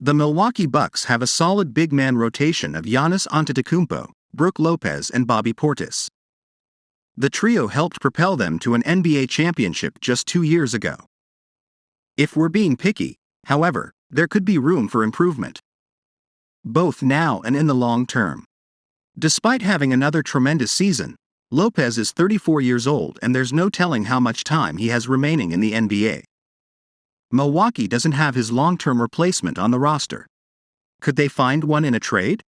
The Milwaukee Bucks have a solid big man rotation of Giannis Antetokounmpo, Brook Lopez and Bobby Portis. The trio helped propel them to an NBA championship just 2 years ago. If we're being picky, however, there could be room for improvement, both now and in the long term. Despite having another tremendous season, Lopez is 34 years old and there's no telling how much time he has remaining in the NBA. Milwaukee doesn't have his long-term replacement on the roster. Could they find one in a trade?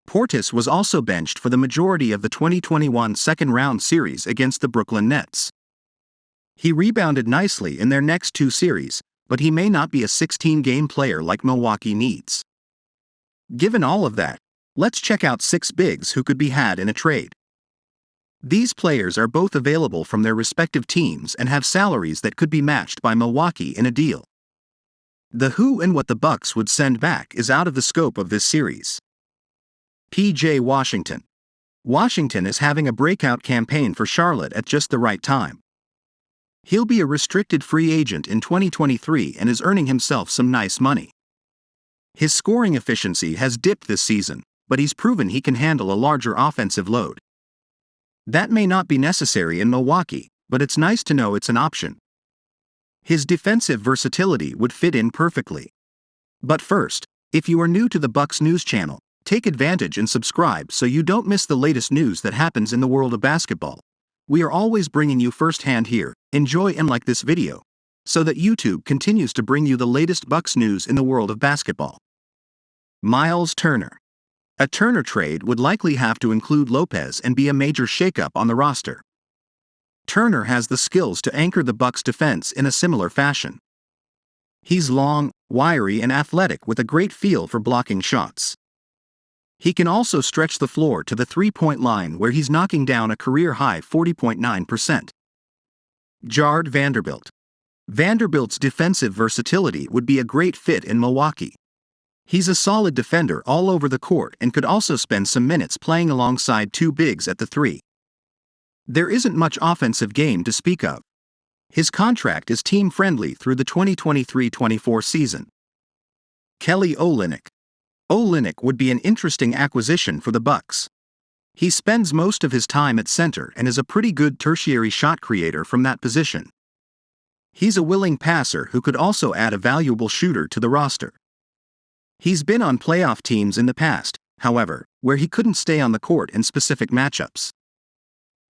Portis was also benched for the majority of the 2021 second-round series against the Brooklyn Nets. He rebounded nicely in their next 2 series, but he may not be a 16-game player like Milwaukee needs. Given all of that, let's check out 6 bigs who could be had in a trade. These players are both available from their respective teams and have salaries that could be matched by Milwaukee in a deal. The who and what the Bucks would send back is out of the scope of this series. P.J. Washington. Washington is having a breakout campaign for Charlotte at just the right time. He'll be a restricted free agent in 2023 and is earning himself some nice money. His scoring efficiency has dipped this season, but he's proven he can handle a larger offensive load. That may not be necessary in Milwaukee, but it's nice to know it's an option. His defensive versatility would fit in perfectly. But first, if you are new to the Bucks News channel, take advantage and subscribe so you don't miss the latest news that happens in the world of basketball. We are always bringing you firsthand here. Enjoy and like this video, so that YouTube continues to bring you the latest Bucks news in the world of basketball. Miles Turner. A Turner trade would likely have to include Lopez and be a major shakeup on the roster. Turner has the skills to anchor the Bucks' defense in a similar fashion. He's long, wiry and athletic with a great feel for blocking shots. He can also stretch the floor to the three-point line where he's knocking down a career-high 40.9%. Jared Vanderbilt. Vanderbilt's defensive versatility would be a great fit in Milwaukee. He's a solid defender all over the court and could also spend some minutes playing alongside 2 bigs at the 3. There isn't much offensive game to speak of. His contract is team-friendly through the 2023-24 season. Kelly Olynyk. Olynyk would be an interesting acquisition for the Bucks. He spends most of his time at center and is a pretty good tertiary shot creator from that position. He's a willing passer who could also add a valuable shooter to the roster. He's been on playoff teams in the past, however, where he couldn't stay on the court in specific matchups.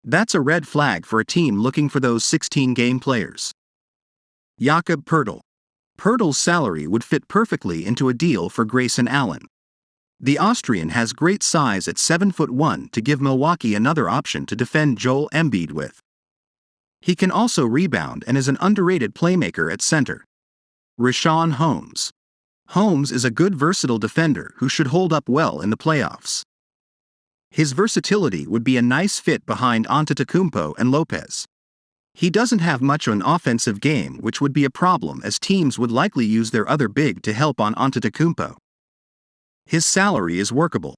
That's a red flag for a team looking for those 16-game players. Jakob Poeltl. Poeltl's salary would fit perfectly into a deal for Grayson Allen. The Austrian has great size at 7'1" to give Milwaukee another option to defend Joel Embiid with. He can also rebound and is an underrated playmaker at center. Richaun Holmes. Holmes is a good versatile defender who should hold up well in the playoffs. His versatility would be a nice fit behind Antetokounmpo and Lopez. He doesn't have much of an offensive game, which would be a problem as teams would likely use their other big to help on Antetokounmpo. His salary is workable,